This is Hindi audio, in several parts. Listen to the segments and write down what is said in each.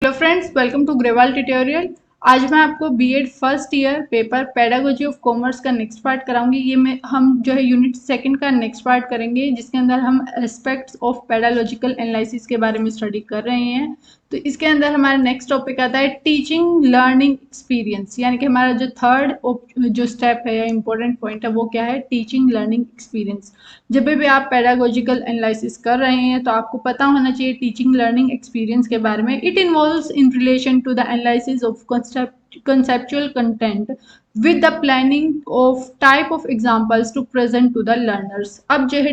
Hello friends, welcome to Grewal tutorial. आज मैं आपको BEd first year paper pedagogy of commerce का नेक्स्ट पार्ट कराऊंगी। हम जो है यूनिट सेकंड का नेक्स्ट पार्ट करेंगे, जिसके अंदर हम एस्पेक्ट्स ऑफ पेडालॉजिकल एनालिसिस के बारे में स्टडी कर रहे हैं। तो इसके अंदर हमारा नेक्स्ट टॉपिक आता है टीचिंग लर्निंग एक्सपीरियंस, यानी कि हमारा जो थर्ड जो स्टेप है या इम्पोर्टेंट पॉइंट है वो क्या है, टीचिंग लर्निंग एक्सपीरियंस। जब भी आप पेडागोजिकल एनालिसिस कर रहे हैं तो आपको पता होना चाहिए टीचिंग लर्निंग एक्सपीरियंस के बारे में। It involves in relation to the analysis of conceptual content with the planning of type of examples to present to the learners। अब जो है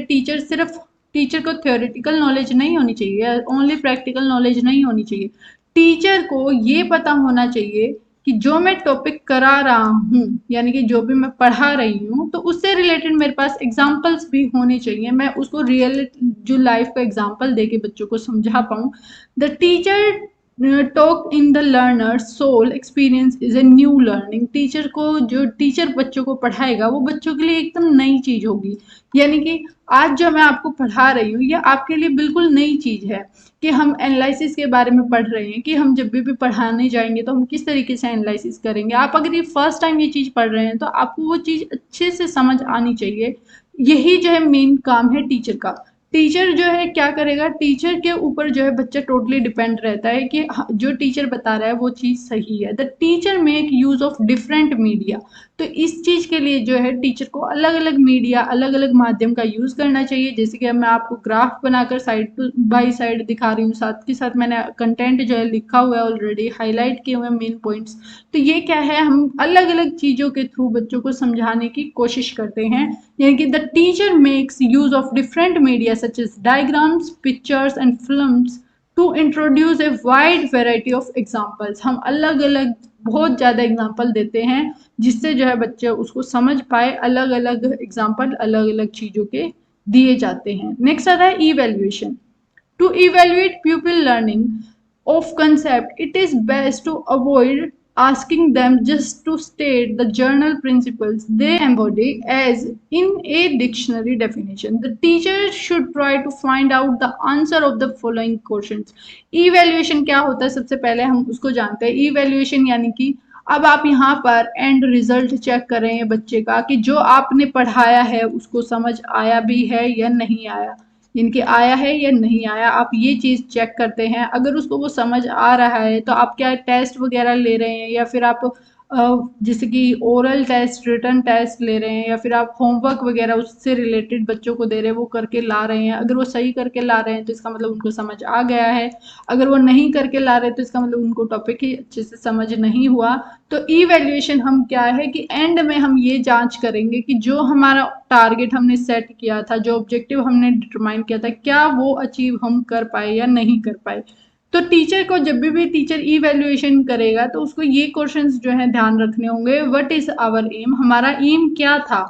टीचर को थ्योरेटिकल नॉलेज नहीं होनी चाहिए, ओनली प्रैक्टिकल नॉलेज नहीं होनी चाहिए। टीचर को ये पता होना चाहिए कि जो मैं टॉपिक करा रहा हूँ, यानी कि जो भी मैं पढ़ा रही हूँ, तो उससे रिलेटेड मेरे पास एग्जाम्पल्स भी होने चाहिए। मैं उसको रियल जो लाइफ का एग्जाम्पल दे के बच्चों को समझा पाऊँ। The teacher talk in the learner soul experience is a new learning. जो टीचर बच्चों को पढ़ाएगा वो बच्चों के लिए एकदम नई चीज होगी। यानी कि आज जो मैं आपको पढ़ा रही हूँ ये आपके लिए बिल्कुल नई चीज है कि हम एनालिसिस के बारे में पढ़ रहे हैं, कि हम जब भी पढ़ाने जाएंगे तो हम किस तरीके से एनालिसिस करेंगे। आप अगर ये फर्स्ट टाइम ये चीज पढ़ रहे हैं तो आपको वो चीज अच्छे से समझ आनी चाहिए। यही जो है मेन काम है टीचर का। टीचर जो है क्या करेगा, टीचर के ऊपर जो है बच्चा टोटली डिपेंड रहता है कि जो टीचर बता रहा है वो चीज सही है। The teacher make use of different media. तो इस चीज के लिए जो है टीचर को अलग अलग मीडिया, अलग अलग माध्यम का यूज करना चाहिए। जैसे कि मैं आपको ग्राफ बनाकर साइड बाई साइड दिखा रही हूँ, साथ के साथ मैंने कंटेंट जो है लिखा हुआ है ऑलरेडी, हाईलाइट किए हुए मेन पॉइंट्स। तो ये क्या है, हम अलग अलग चीजों के थ्रू बच्चों को समझाने की कोशिश करते हैं। यानी कि the teacher makes use of different media such as diagrams, pictures and films to introduce a wide variety of examples. हम अलग अलग बहुत ज्यादा एग्जाम्पल देते हैं जिससे जो है बच्चे उसको समझ पाए। अलग अलग एग्जाम्पल अलग अलग चीजों के दिए जाते हैं। नेक्स्ट आता है evaluation. To evaluate pupil learning of concept, it is best to avoid asking them just to state the general principles they embody as in a dictionary definition. The teacher should try to find out the answer of the following questions. Evaluation क्या होता है, सबसे पहले हम उसको जानते हैं। Evaluation यानी कि अब आप यहाँ पर एंड रिजल्ट चेक कर रहे हैं बच्चे का कि जो आपने पढ़ाया है उसको समझ आया भी है या नहीं आया, इनके आया है या नहीं आया, आप ये चीज चेक करते हैं। अगर उसको वो समझ आ रहा है तो आप क्या टेस्ट वगैरह ले रहे हैं, या फिर आप जैसे कि ओरल टेस्ट, रिटन टेस्ट ले रहे हैं, या फिर आप होमवर्क वगैरह उससे रिलेटेड बच्चों को दे रहे हैं, वो करके ला रहे हैं। अगर वो सही करके ला रहे हैं तो इसका मतलब उनको समझ आ गया है। अगर वो नहीं करके ला रहे तो इसका मतलब उनको टॉपिक ही अच्छे से समझ नहीं हुआ। तो इवैल्यूएशन हम क्या है कि एंड में हम ये जांच करेंगे कि जो हमारा टारगेट हमने सेट किया था, जो ऑब्जेक्टिव हमने डिटरमाइन किया था, क्या वो अचीव हम कर पाए या नहीं कर पाए। तो टीचर को जब भी टीचर इवैल्यूएशन करेगा तो उसको ये क्वेश्चंस जो है ध्यान रखने होंगे। व्हाट इज आवर एम, हमारा एम क्या था,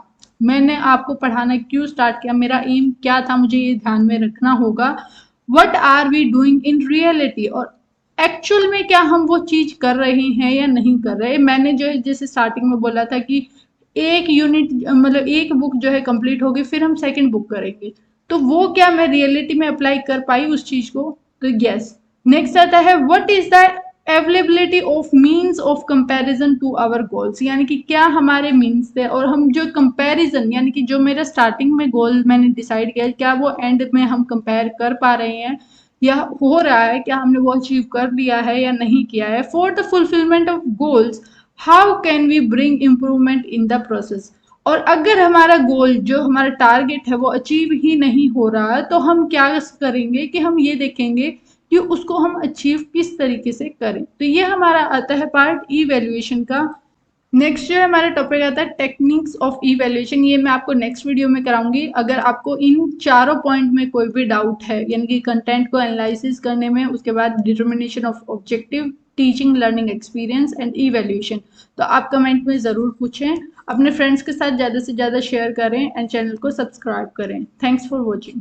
मैंने आपको पढ़ाना क्यों स्टार्ट किया, मेरा एम क्या था, मुझे ये ध्यान में रखना होगा। What are we doing in reality, और एक्चुअल में क्या हम वो चीज कर रहे हैं या नहीं कर रहे। मैंने जो है जैसे स्टार्टिंग में बोला था कि एक यूनिट मतलब एक बुक जो है कंप्लीट होगी, फिर हम सेकंड बुक करेंगे, तो वो क्या मैं रियलिटी में अप्लाई कर पाई उस चीज को, तो यस। नेक्स्ट आता है what is the availability of means of comparison to our goals, यानी कि क्या हमारे मीन्स थे और हम जो कंपैरिजन, यानी कि जो मेरा स्टार्टिंग में गोल मैंने डिसाइड किया, क्या वो एंड में हम कंपेयर कर पा रहे हैं या हो रहा है, क्या हमने वो अचीव कर लिया है या नहीं किया है। For the fulfilment of goals how can we bring improvement in the process, और अगर हमारा गोल जो हमारा टारगेट है वो अचीव ही नहीं हो रहा तो हम क्या करेंगे कि हम ये देखेंगे कि उसको हम अचीव किस तरीके से करें। तो ये हमारा आता है पार्ट इवैल्यूएशन का। नेक्स्ट जो है हमारा टॉपिक आता है टेक्निक्स ऑफ इवैल्यूएशन। ये मैं आपको नेक्स्ट वीडियो में कराऊंगी। अगर आपको इन चारों पॉइंट में कोई भी डाउट है, यानी कि कंटेंट को एनालिसिस करने में, उसके बाद determination of objective, teaching learning experience and evaluation, तो आप कमेंट में ज़रूर पूछें। अपने फ्रेंड्स के साथ ज़्यादा से ज़्यादा शेयर करें एंड चैनल को सब्सक्राइब करें। Thanks for watching.